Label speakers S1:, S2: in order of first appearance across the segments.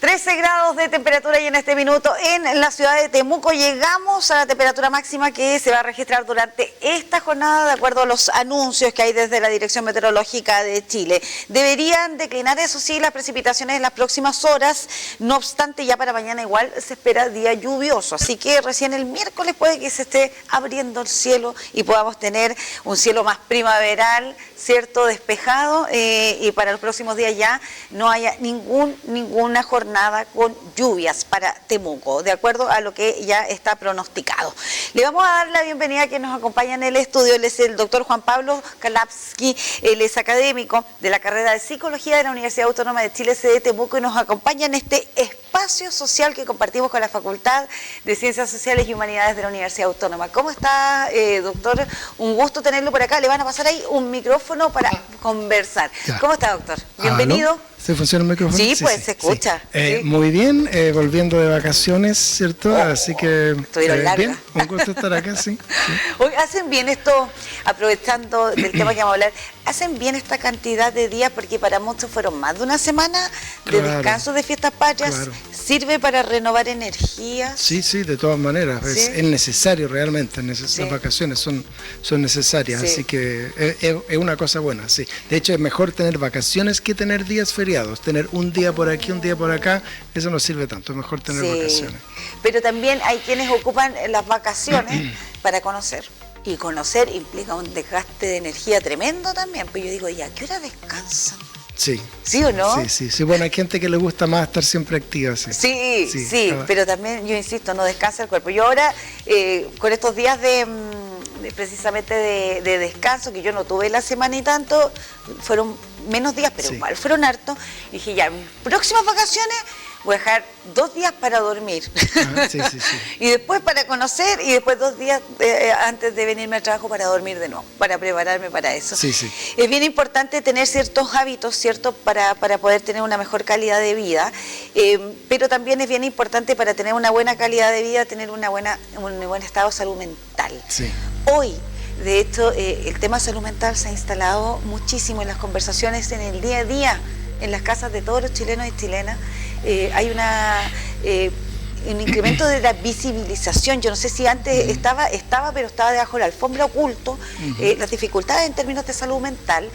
S1: 13 grados de temperatura y en este minuto en la ciudad de Temuco llegamos a la temperatura máxima que se va a registrar durante esta jornada de acuerdo a los anuncios que hay desde la Dirección Meteorológica de Chile. Deberían declinar, eso sí, las precipitaciones en las próximas horas, no obstante ya para mañana igual se espera día lluvioso, así que recién el miércoles puede que se esté abriendo el cielo y podamos tener un cielo más primaveral, cierto, despejado, y para los próximos días ya no haya ninguna jornada con lluvias para Temuco, de acuerdo a lo que ya está pronosticado. Le vamos a dar la bienvenida a quien nos acompaña en el estudio. Él es el doctor Juan Pablo Kalapsky, él es académico de la carrera de Psicología de la Universidad Autónoma de Chile, sede Temuco, y nos acompaña en este espacio social que compartimos con la Facultad de Ciencias Sociales y Humanidades de la Universidad Autónoma. ¿Cómo está, doctor? Un gusto tenerlo por acá. Le van a pasar ahí un micrófono para conversar. Ya. ¿Cómo está, doctor? Bienvenido.
S2: ¿Aló? ¿Se funciona el micrófono?
S1: Sí, pues se escucha.
S2: Sí. Muy bien, volviendo de vacaciones, ¿cierto? Así que bien, un gusto estar acá, sí.
S1: Hoy hacen bien esto, aprovechando del tema que vamos a hablar, hacen bien esta cantidad de días porque para muchos fueron más de una semana de descanso de fiestas patrias. Claro. ¿Sirve para renovar energías?
S2: Sí, de todas maneras. ¿Sí? Es necesario realmente, las vacaciones son necesarias, así que es una cosa buena, sí. De hecho, es mejor tener vacaciones que tener días feriados. Tener un día por aquí, un día por acá, eso no sirve tanto, es mejor tener vacaciones.
S1: Pero también hay quienes ocupan las vacaciones para conocer. Y conocer implica un desgaste de energía tremendo también. Pues yo digo, ¿y a qué hora descansan?
S2: Sí.
S1: ¿Sí o no?
S2: Sí. Bueno, hay gente que le gusta más estar siempre activa.
S1: Sí, pero también, yo insisto, no descansa el cuerpo. Yo ahora, con estos días precisamente de descanso, que yo no tuve la semana y tanto, fueron menos días, pero igual fueron hartos, y dije, ya, en próximas vacaciones voy a dejar 2 días para dormir. Sí. Y después para conocer, y después 2 días antes de venirme al trabajo para dormir de nuevo, para prepararme para eso.
S2: Sí.
S1: Es bien importante tener ciertos hábitos, ¿cierto?, para poder tener una mejor calidad de vida, pero también es bien importante para tener una buena calidad de vida, tener un buen estado de salud mental.
S2: Sí.
S1: Hoy, de hecho, el tema salud mental se ha instalado muchísimo en las conversaciones en el día a día, en las casas de todos los chilenos y chilenas. Hay un incremento de la visibilización. Yo no sé si antes estaba, pero estaba debajo de la alfombra oculto. Las dificultades en términos de salud mental.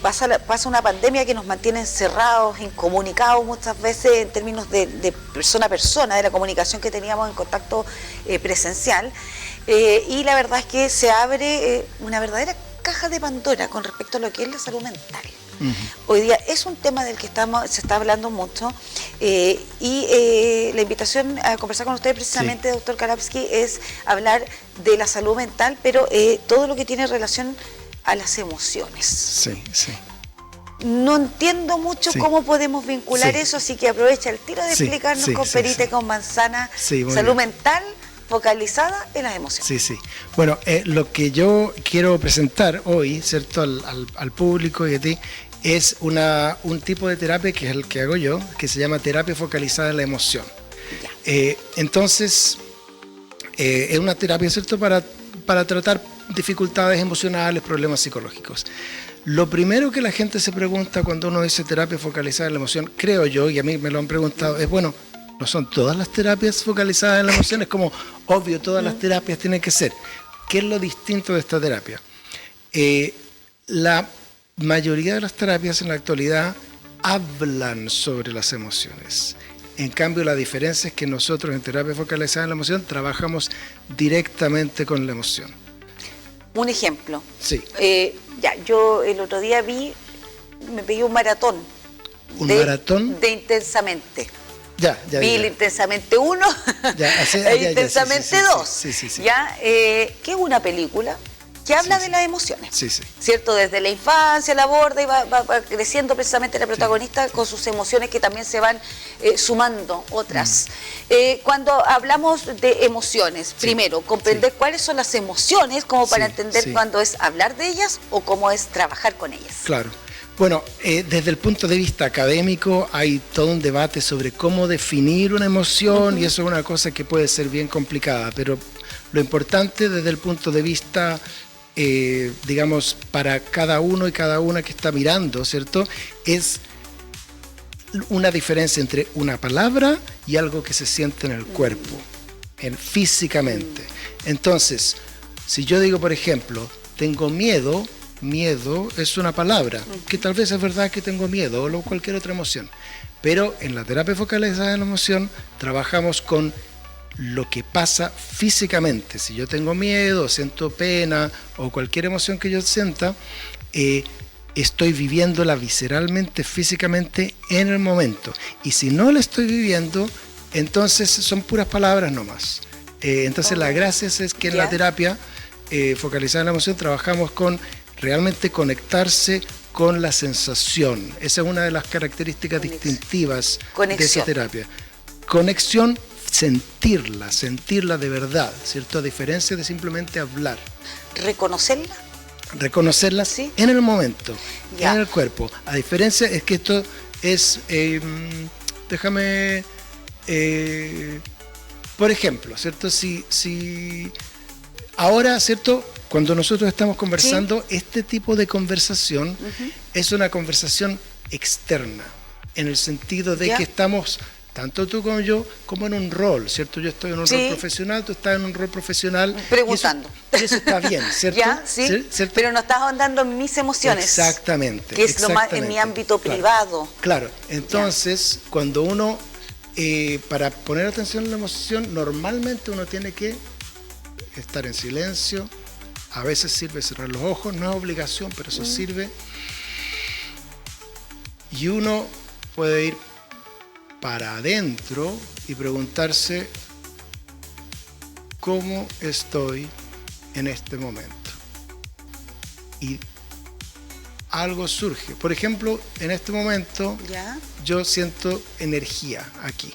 S1: Pasa una pandemia que nos mantiene encerrados, incomunicados muchas veces en términos de persona a persona, de la comunicación que teníamos en contacto presencial. Y la verdad es que se abre una verdadera caja de Pandora con respecto a lo que es la salud mental. Hoy día es un tema del que se está hablando mucho, y la invitación a conversar con usted precisamente, doctor Kalapsky, es hablar de la salud mental, pero todo lo que tiene relación a las emociones.
S2: Sí.
S1: No entiendo mucho cómo podemos vincular eso, así que aprovecha el tiro de explicarnos con perita y con manzana, salud mental focalizada en las emociones.
S2: Sí. Bueno, lo que yo quiero presentar hoy, ¿cierto?, al público y a ti, es un tipo de terapia que es el que hago yo, que se llama terapia focalizada en la emoción. Entonces, es una terapia, ¿cierto?, para tratar dificultades emocionales, problemas psicológicos. Lo primero que la gente se pregunta cuando uno dice terapia focalizada en la emoción, creo yo, y a mí me lo han preguntado, es bueno, ¿no son todas las terapias focalizadas en la emoción? Es como obvio, todas las terapias tienen que ser. ¿Qué es lo distinto de esta terapia? La mayoría de las terapias en la actualidad hablan sobre las emociones. En cambio, la diferencia es que nosotros en terapia focalizada en la emoción trabajamos directamente con la emoción.
S1: Un ejemplo.
S2: Sí.
S1: Yo el otro día me pegué un maratón.
S2: ¿Un maratón?
S1: De Intensamente. Vi el Intensamente 1, Intensamente 2.
S2: Sí.
S1: Que es una película que habla de las emociones. ¿Cierto? Desde la infancia la aborda y va creciendo precisamente la protagonista con sus emociones que también se van sumando otras. Cuando hablamos de emociones, primero, comprender cuáles son las emociones como para entender cuándo es hablar de ellas o cómo es trabajar con ellas.
S2: Claro. Bueno, desde el punto de vista académico hay todo un debate sobre cómo definir una emoción y eso es una cosa que puede ser bien complicada, pero lo importante desde el punto de vista, digamos, para cada uno y cada una que está mirando, ¿cierto?, es una diferencia entre una palabra y algo que se siente en el cuerpo, físicamente. Entonces, si yo digo, por ejemplo, tengo miedo, miedo es una palabra, que tal vez es verdad que tengo miedo o cualquier otra emoción. Pero en la terapia focalizada en la emoción trabajamos con lo que pasa físicamente. Si yo tengo miedo, siento pena o cualquier emoción que yo sienta, estoy viviéndola visceralmente, físicamente en el momento. Y si no la estoy viviendo, entonces son puras palabras nomás. Entonces la gracia es que en la terapia focalizada en la emoción trabajamos con realmente conectarse con la sensación. Esa es una de las características distintivas de esa terapia. Conexión, sentirla de verdad, ¿cierto? A diferencia de simplemente hablar. Reconocerla
S1: ¿sí?
S2: En el momento, en el cuerpo. A diferencia es que esto es, por ejemplo, ¿cierto? Si ahora, ¿cierto? Cuando nosotros estamos conversando, ¿sí? Este tipo de conversación es una conversación externa, en el sentido de que estamos, tanto tú como yo, como en un rol, ¿cierto? Yo estoy en un rol profesional, tú estás en un rol profesional.
S1: Preguntando.
S2: Y eso está bien, ¿cierto?
S1: Sí,
S2: ¿cierto?
S1: Pero no estás ahondando en mis emociones.
S2: Exactamente.
S1: Que es lo más en mi ámbito privado.
S2: Claro, entonces, cuando uno, para poner atención en la emoción, normalmente uno tiene que estar en silencio. A veces sirve cerrar los ojos, no es obligación, pero eso sirve. Y uno puede ir para adentro y preguntarse cómo estoy en este momento. Y algo surge. Por ejemplo, en este momento yo siento energía aquí.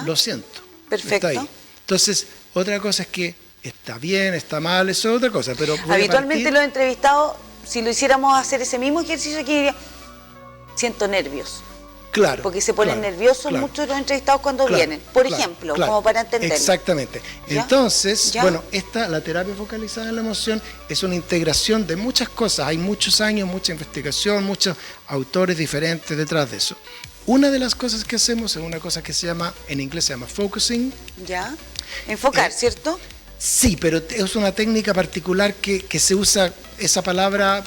S2: Lo siento.
S1: Perfecto.
S2: Está ahí. Entonces, otra cosa es que está bien, está mal, eso es otra cosa. Pero
S1: habitualmente los entrevistados, si lo hiciéramos hacer ese mismo ejercicio aquí, diría, siento nervios.
S2: Claro.
S1: Porque se ponen nerviosos muchos de los entrevistados cuando vienen, por ejemplo, como para entenderlo.
S2: Exactamente. Entonces, bueno, la terapia focalizada en la emoción es una integración de muchas cosas. Hay muchos años, mucha investigación, muchos autores diferentes detrás de eso. Una de las cosas que hacemos es una cosa que se llama, en inglés se llama focusing.
S1: Enfocar, ¿cierto?
S2: Sí, pero es una técnica particular que se usa, esa palabra,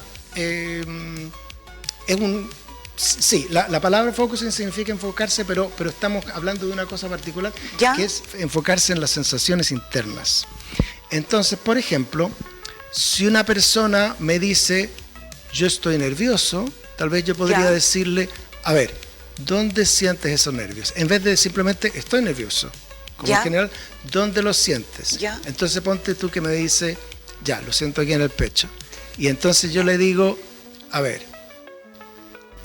S2: sí, la palabra focusing significa enfocarse, pero estamos hablando de una cosa particular, que es enfocarse en las sensaciones internas. Entonces, por ejemplo, si una persona me dice, yo estoy nervioso, tal vez yo podría decirle, a ver, ¿dónde sientes esos nervios? En vez de simplemente, estoy nervioso. Como en general, ¿dónde lo sientes? Entonces ponte tú que me dice, lo siento aquí en el pecho. Y entonces yo le digo, a ver,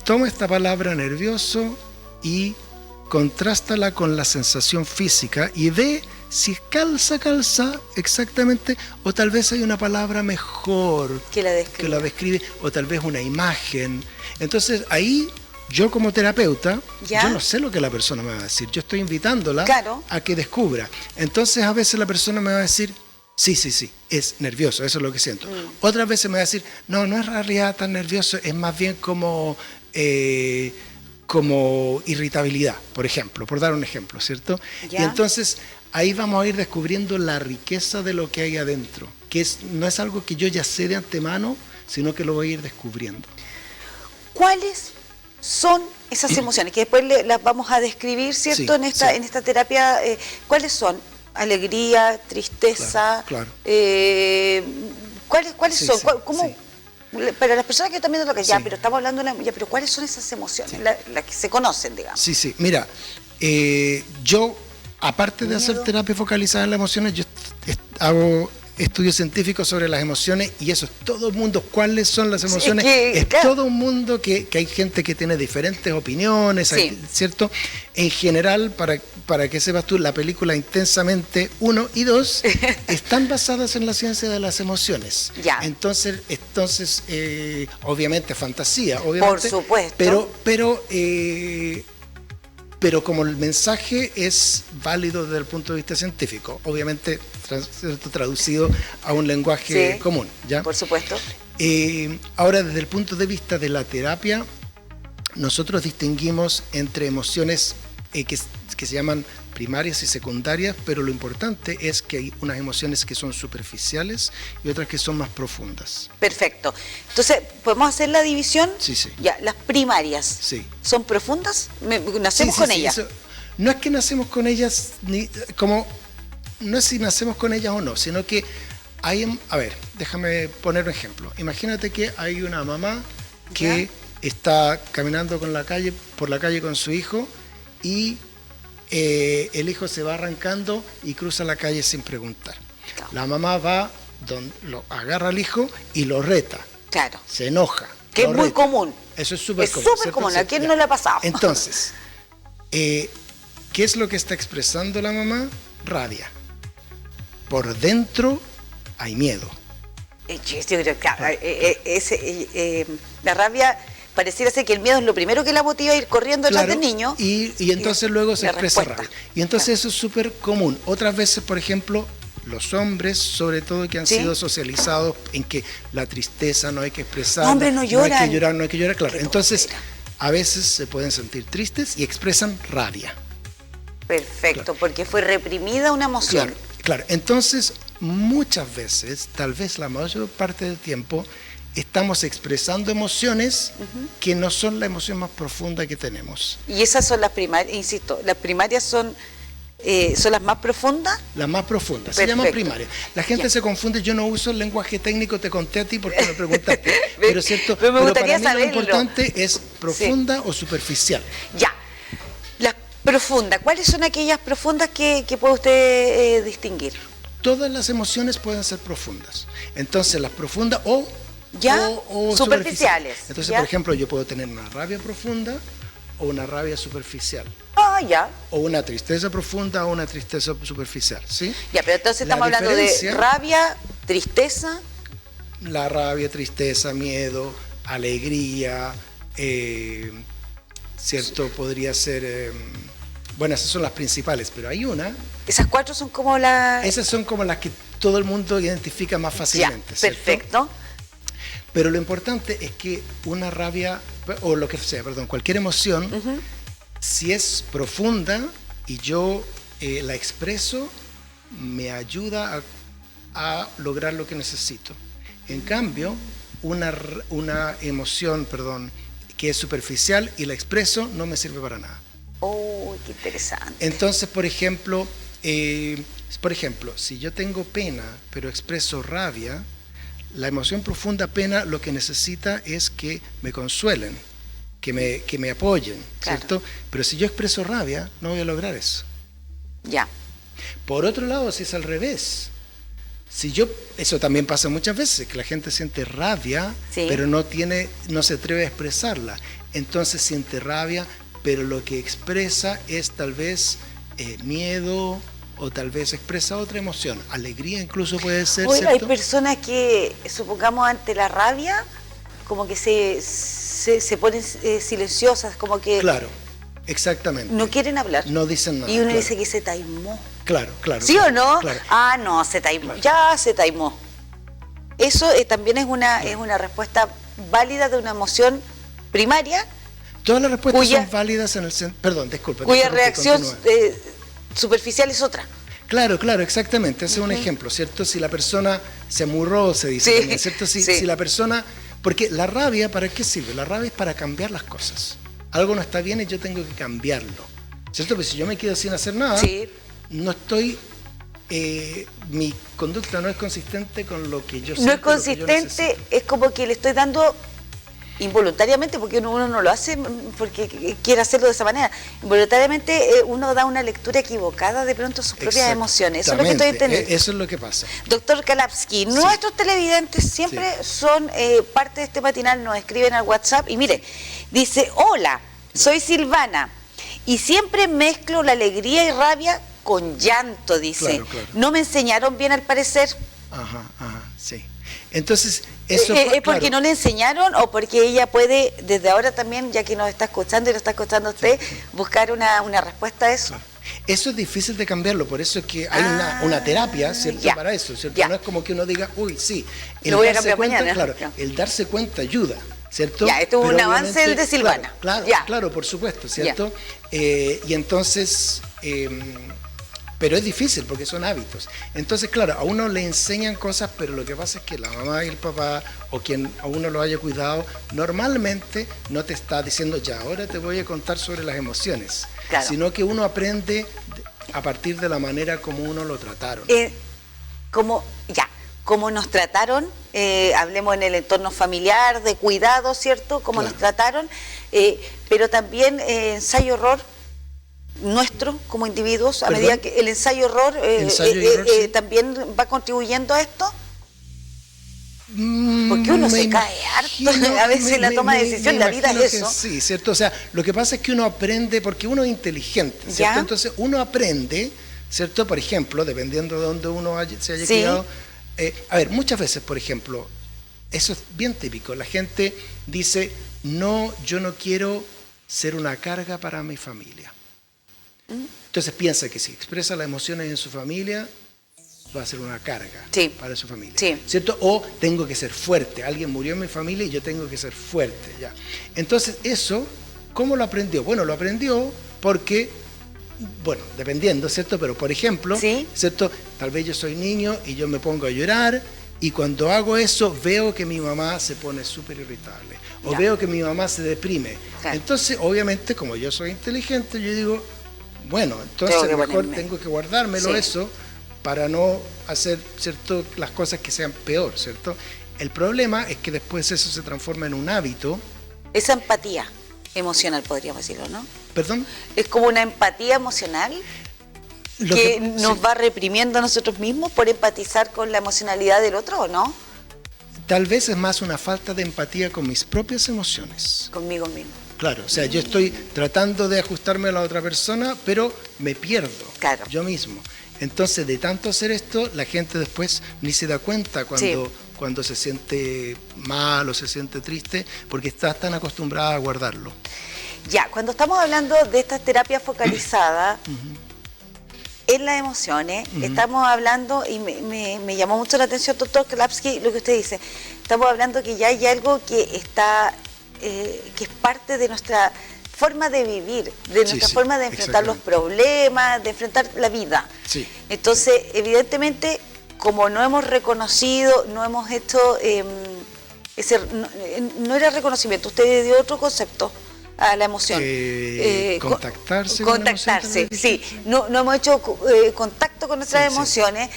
S2: toma esta palabra nervioso y contrástala con la sensación física y ve si calza exactamente, o tal vez hay una palabra mejor que la describe, o tal vez una imagen. Entonces ahí, yo como terapeuta, yo no sé lo que la persona me va a decir. Yo estoy invitándola a que descubra. Entonces a veces la persona me va a decir, sí, es nervioso, eso es lo que siento. Otras veces me va a decir, no es en realidad tan nervioso, es más bien como irritabilidad, por ejemplo, por dar un ejemplo, ¿cierto? Y entonces ahí vamos a ir descubriendo la riqueza de lo que hay adentro, que no es algo que yo ya sé de antemano, sino que lo voy a ir descubriendo.
S1: ¿Cuáles son esas emociones que después las vamos a describir, ¿cierto? En esta terapia, ¿cuáles son? Alegría, tristeza, ¿cuáles son? ¿Cómo? Para las personas que están viendo lo que pero estamos hablando pero ¿cuáles son esas emociones? Las que se conocen, digamos.
S2: Sí, mira, yo, aparte de hacer terapia focalizada en las emociones, yo hago estudios científicos sobre las emociones, y eso es todo el mundo. ¿Cuáles son las emociones? Es todo un mundo que hay gente que tiene diferentes opiniones, ¿cierto? En general, para que sepas tú, la película Intensamente 1 y 2 están basadas en la ciencia de las emociones. Entonces obviamente fantasía, obviamente. Por supuesto. Pero como el mensaje es válido desde el punto de vista científico, obviamente traducido a un lenguaje común, ¿ya?
S1: Por supuesto.
S2: Ahora, desde el punto de vista de la terapia nosotros distinguimos entre emociones que se llaman primarias y secundarias, pero lo importante es que hay unas emociones que son superficiales y otras que son más profundas.
S1: Perfecto. Entonces, ¿podemos hacer la división?
S2: Sí, sí.
S1: Ya, las primarias.
S2: Sí.
S1: ¿Son profundas? ¿Nacemos
S2: Sí,
S1: con
S2: sí,
S1: ellas?
S2: eso, no es que nacemos con ellas, no es si nacemos con ellas o no, sino que hay, a ver, déjame poner un ejemplo. Imagínate que hay una mamá que está caminando por la calle con su hijo y el hijo se va arrancando y cruza la calle sin preguntar.
S1: Claro.
S2: La mamá va, agarra al hijo y lo reta.
S1: Claro.
S2: Se enoja.
S1: Que es muy común.
S2: Eso es súper común.
S1: Es súper común. ¿A quién no le ha pasado?
S2: Entonces, ¿qué es lo que está expresando la mamá? Rabia. Por dentro hay miedo.
S1: Yo creo que la rabia pareciera ser que el miedo es lo primero que la motiva a ir corriendo detrás del niño.
S2: Y entonces luego se expresa
S1: respuesta.
S2: rabia. Y entonces eso es súper común. Otras veces, por ejemplo, los hombres, sobre todo, que han sido socializados en que la tristeza no hay que expresar.
S1: No, hombre, no lloran.
S2: No hay que llorar, claro. Entonces, a veces se pueden sentir tristes y expresan rabia.
S1: Perfecto,
S2: Claro.
S1: porque fue reprimida una emoción.
S2: Claro. Entonces, muchas veces, tal vez la mayor parte del tiempo, estamos expresando emociones que no son la emoción más profunda que tenemos.
S1: Y esas son las primarias, insisto, las primarias son las más profundas.
S2: Las más profundas, se
S1: Perfecto.
S2: llaman primarias. La gente se confunde, yo no uso el lenguaje técnico, te conté a ti porque me preguntaste. Pero cierto,
S1: Pero me gustaría
S2: para mí
S1: saberlo.
S2: lo importante es profunda o superficial.
S1: Ya, las profundas, ¿cuáles son aquellas profundas que puede usted distinguir?
S2: Todas las emociones pueden ser profundas. Entonces, las profundas o
S1: superficiales.
S2: Entonces,
S1: ¿ya?
S2: por ejemplo, yo puedo tener una rabia profunda o una rabia superficial.
S1: Ya.
S2: O una tristeza profunda o una tristeza superficial, ¿sí?
S1: Ya, pero entonces
S2: La
S1: estamos hablando de
S2: diferencia-
S1: rabia, tristeza.
S2: La rabia, tristeza, miedo, alegría, ¿cierto? Podría ser... bueno, esas son las principales, pero hay una...
S1: Esas cuatro son como las...
S2: Esas son como las que todo el mundo identifica más fácilmente,
S1: Ya,
S2: ¿cierto?
S1: perfecto.
S2: Pero lo importante es que una rabia, o lo que sea, perdón, cualquier emoción, si es profunda y yo la expreso, me ayuda a lograr lo que necesito. En cambio, una emoción, que es superficial y la expreso, no me sirve para nada.
S1: Oh, qué interesante.
S2: Entonces, por ejemplo, si yo tengo pena, pero expreso rabia, la emoción profunda pena lo que necesita es que me consuelen, que me apoyen,
S1: Claro.
S2: ¿cierto? Pero si yo expreso rabia, no voy a lograr eso.
S1: Ya.
S2: Por otro lado, si es al revés, eso también pasa muchas veces, que la gente siente rabia,
S1: Sí.
S2: pero no se atreve a expresarla. Entonces siente rabia, pero lo que expresa es tal vez miedo, o tal vez expresa otra emoción. Alegría incluso puede ser,
S1: Hoy hay
S2: ¿cierto?
S1: personas que, supongamos, ante la rabia, como que se ponen silenciosas, como que
S2: Claro, exactamente.
S1: no quieren hablar.
S2: No dicen nada.
S1: Y uno
S2: claro.
S1: dice que se taimó.
S2: Claro.
S1: ¿Sí
S2: claro,
S1: o no?
S2: Claro.
S1: Ah, no, se taimó.
S2: Claro.
S1: Ya se taimó. Eso también es una respuesta válida de una emoción primaria,
S2: Todas las respuestas
S1: cuya-
S2: son válidas en el sentido... Perdón, disculpa.
S1: cuya
S2: disculpa,
S1: reacción
S2: continúa.
S1: superficial es otra.
S2: Claro, exactamente. Ese es un ejemplo, ¿cierto? Si la persona se amurró, se dice
S1: Sí,
S2: también, ¿cierto?
S1: sí.
S2: Si la persona... Porque la rabia, ¿para qué sirve? La rabia es para cambiar las cosas. Algo no está bien y yo tengo que cambiarlo, ¿cierto? Pues si yo me quedo sin hacer nada,
S1: Sí.
S2: no estoy... mi conducta no es consistente con lo que yo
S1: No
S2: siento,
S1: es consistente, es como que le estoy dando involuntariamente, porque uno no lo hace porque quiere hacerlo de esa manera. Involuntariamente uno da una lectura equivocada de pronto a sus propias emociones. Eso es lo que estoy entendiendo.
S2: Eso es lo que pasa.
S1: Doctor Kalapsky, nuestros televidentes siempre son parte de este matinal, nos escriben al WhatsApp y mire, dice, hola, soy Silvana y siempre mezclo la alegría y rabia con llanto, dice.
S2: Claro.
S1: No me enseñaron bien al parecer.
S2: Ajá, sí. Entonces, eso...
S1: ¿Es porque no le enseñaron o porque ella puede, desde ahora también, ya que nos está escuchando y nos está escuchando usted, buscar una respuesta a eso?
S2: Claro. Eso es difícil de cambiarlo, por eso es que hay una terapia, ¿cierto?
S1: Ya.
S2: Para eso, ¿cierto?
S1: Ya.
S2: No es como que uno diga, uy, sí.
S1: Lo voy a
S2: darse
S1: cambiar
S2: cuenta,
S1: mañana.
S2: claro,
S1: Ya.
S2: el darse cuenta ayuda. ¿cierto?
S1: Ya, esto es un
S2: Pero
S1: avance
S2: obviamente,
S1: del de Silvana.
S2: Claro, por supuesto, ¿cierto? Y entonces, pero es difícil porque son hábitos. Entonces, claro, a uno le enseñan cosas, pero lo que pasa es que la mamá y el papá, o quien a uno lo haya cuidado, normalmente no te está diciendo, ya, ahora te voy a contar sobre las emociones, sino que uno aprende a partir de la manera como uno lo trataron.
S1: Como nos trataron, hablemos en el entorno familiar, de cuidado, ¿cierto? Cómo nos trataron, pero también ensayo-error nuestro como individuos, a medida que el ensayo-error sí, también va contribuyendo a esto. Porque uno se cae harto a veces en la toma de decisión, la vida es eso.
S2: Sí, ¿cierto? O sea, lo que pasa es que uno aprende, porque uno es inteligente, ¿cierto? ¿Ya? Entonces uno aprende, ¿cierto? Por ejemplo, dependiendo de dónde uno se haya criado. A ver, muchas veces, por ejemplo, eso es bien típico, la gente dice, no, yo no quiero ser una carga para mi familia. Entonces piensa que si expresa las emociones en su familia, va a ser una carga para su familia, ¿cierto? O tengo que ser fuerte, alguien murió en mi familia y yo tengo que ser fuerte, ya. Entonces eso, ¿cómo lo aprendió? Bueno, lo aprendió porque, bueno, dependiendo, ¿cierto? Pero por ejemplo, ¿cierto? Tal vez yo soy niño y yo me pongo a llorar y cuando hago eso veo que mi mamá se pone súper irritable o veo que mi mamá se deprime. Entonces, obviamente, como yo soy inteligente, yo digo, bueno, entonces mejor tengo que guardármelo eso para no hacer, ¿cierto?, las cosas que sean peor, ¿cierto? El problema es que después eso se transforma en un hábito.
S1: Esa empatía emocional, podríamos decirlo, ¿no?
S2: ¿Perdón?
S1: Es como una empatía emocional que nos va reprimiendo a nosotros mismos por empatizar con la emocionalidad del otro, ¿o no?
S2: Tal vez es más una falta de empatía con mis propias emociones.
S1: Conmigo mismo.
S2: Claro, o sea, yo estoy tratando de ajustarme a la otra persona, pero me pierdo yo mismo. Entonces, de tanto hacer esto, la gente después ni se da cuenta cuando se siente mal o se siente triste, porque está tan acostumbrada a guardarlo.
S1: Ya, cuando estamos hablando de estas terapias focalizadas en las emociones, estamos hablando, y me llamó mucho la atención, doctor Kalapsky, lo que usted dice, estamos hablando que ya hay algo que está... que es parte de nuestra forma de vivir, de nuestra forma de enfrentar los problemas, de enfrentar la vida. Entonces, evidentemente, como no hemos reconocido, no hemos hecho no era reconocimiento, usted dio otro concepto a la emoción.
S2: Contactarse,
S1: sí. No hemos hecho contacto con nuestras emociones.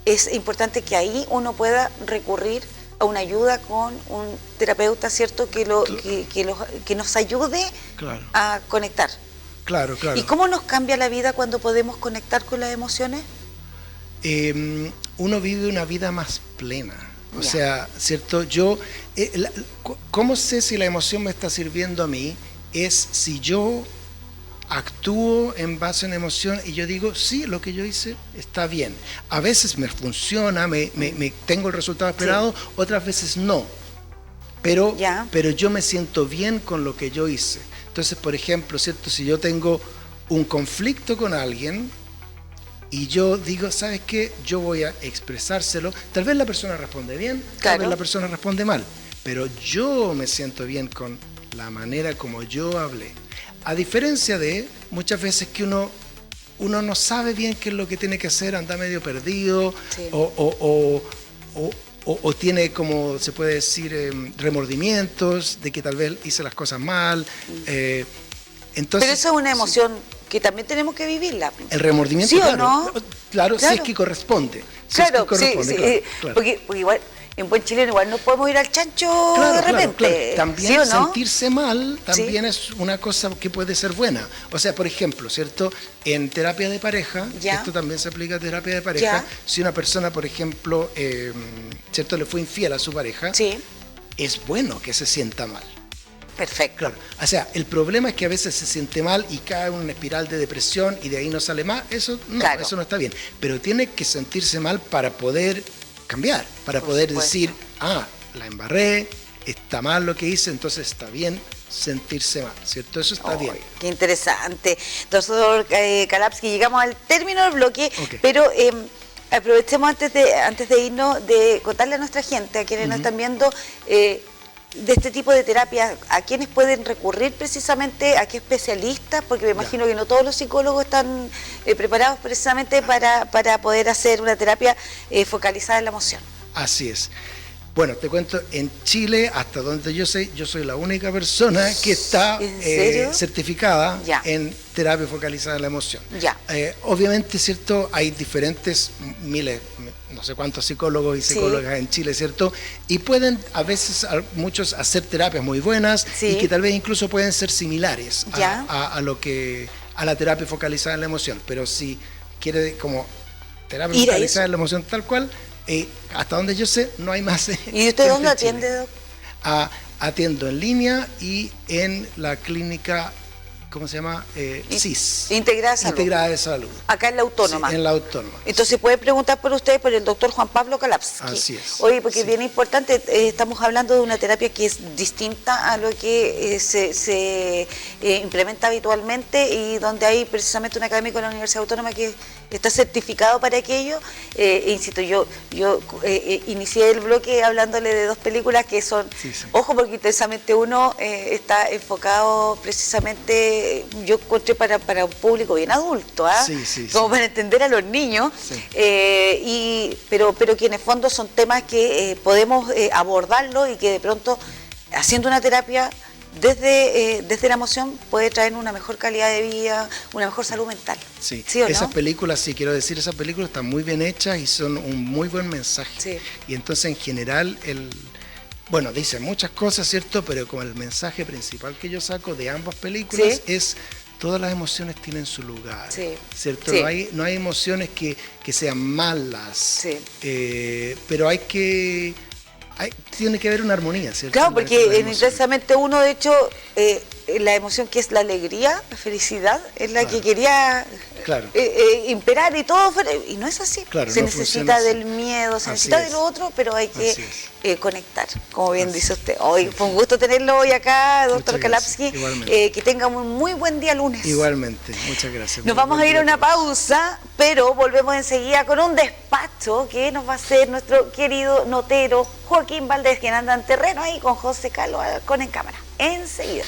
S1: Es importante que ahí uno pueda recurrir a una ayuda con un terapeuta, ¿cierto? Que nos ayude a conectar.
S2: Claro.
S1: ¿Y cómo nos cambia la vida cuando podemos conectar con las emociones?
S2: Uno vive una vida más plena. O sea, ¿cierto? Yo, ¿cómo sé si la emoción me está sirviendo a mí? Es si yo actúo en base a una emoción y yo digo, sí, lo que yo hice está bien. A veces me funciona, me tengo el resultado esperado, otras veces no. Pero yo me siento bien con lo que yo hice. Entonces, por ejemplo, ¿cierto? Si yo tengo un conflicto con alguien y yo digo, ¿sabes qué? Yo voy a expresárselo. Tal vez la persona responde bien, tal vez la persona responde mal, pero yo me siento bien con la manera como yo hablé. A diferencia de muchas veces que uno no sabe bien qué es lo que tiene que hacer, anda medio perdido o tiene, como se puede decir, remordimientos de que tal vez hice las cosas mal. Entonces,
S1: pero eso es una emoción que también tenemos que vivirla.
S2: El remordimiento,
S1: ¿sí o no?
S2: Claro, si es que corresponde.
S1: Porque igual... En buen chileno igual no podemos ir al chancho de repente.
S2: Claro. También sentirse mal también es una cosa que puede ser buena. O sea, por ejemplo, ¿cierto? En terapia de pareja, esto también se aplica a terapia de pareja, si una persona, por ejemplo, ¿cierto? Le fue infiel a su pareja, es bueno que se sienta mal.
S1: Perfecto.
S2: Claro. O sea, el problema es que a veces se siente mal y cae en una espiral de depresión y de ahí no sale más. Eso no está bien. Pero tiene que sentirse mal para poder cambiar, para poder decir, la embarré, está mal lo que hice, entonces está bien sentirse mal, ¿cierto? Eso está bien.
S1: Qué interesante. Doctor Kalapsky, llegamos al término del bloque, pero aprovechemos antes de irnos de contarle a nuestra gente, a quienes nos están viendo, de este tipo de terapia, ¿a quiénes pueden recurrir precisamente? ¿A qué especialistas? Porque me imagino que no todos los psicólogos están preparados precisamente para poder hacer una terapia focalizada en la emoción.
S2: Así es. Bueno, te cuento, en Chile, hasta donde yo sé, yo soy la única persona que está certificada en terapia focalizada en la emoción. Obviamente, ¿cierto? Hay diferentes miles, no sé cuántos psicólogos y psicólogas en Chile, ¿cierto? Y pueden a veces muchos hacer terapias muy buenas y que tal vez incluso pueden ser similares a la terapia focalizada en la emoción. Pero si quiere como terapia focalizada en la emoción tal cual, hasta donde yo sé, no hay más.
S1: ¿Y usted dónde atiende, Doc?
S2: Atiendo en línea y en la clínica, ¿cómo se llama? CIS.
S1: Integrada de Salud.
S2: Integrada de Salud.
S1: Acá en la Autónoma.
S2: Sí, en la Autónoma.
S1: Entonces puede preguntar por usted, por el doctor Juan Pablo Kalapsky.
S2: Así es.
S1: Oye, porque es bien importante, estamos hablando de una terapia que es distinta a lo que se implementa habitualmente y donde hay precisamente un académico de la Universidad Autónoma que está certificado para aquello. Insisto, yo inicié el bloque hablándole de dos películas que son, ojo, porque Intensamente Uno está enfocado precisamente, yo encontré para un público bien adulto, como para entender a los niños, pero que en el fondo son temas que podemos abordarlo y que de pronto, haciendo una terapia desde la emoción, puede traer una mejor calidad de vida, una mejor salud mental.
S2: Sí,
S1: ¿Sí o no?
S2: Esas películas, quiero decir, esas películas están muy bien hechas y son un muy buen mensaje.
S1: Sí.
S2: Y entonces, en general, bueno, dicen muchas cosas, ¿cierto? Pero como el mensaje principal que yo saco de ambas películas es: todas las emociones tienen su lugar, ¿cierto? No hay emociones que sean malas, pero tiene que haber una armonía, ¿cierto?
S1: Claro, porque en Intensamente Uno, de hecho, la emoción que es la alegría, la felicidad, es la que quería imperar y todo, y no es así. Se necesita del miedo, se necesita de lo otro, pero hay que conectar, como bien dice usted. Hoy fue un gusto tenerlo hoy acá, doctor Kalapsky. Que tenga un muy buen día lunes.
S2: Igualmente, muchas gracias.
S1: Nos vamos a ir a una pausa, pero volvemos enseguida con un despacho que nos va a hacer nuestro querido notero Joaquín Valdés, quien anda en terreno ahí con José Carlos en cámara. Enseguida.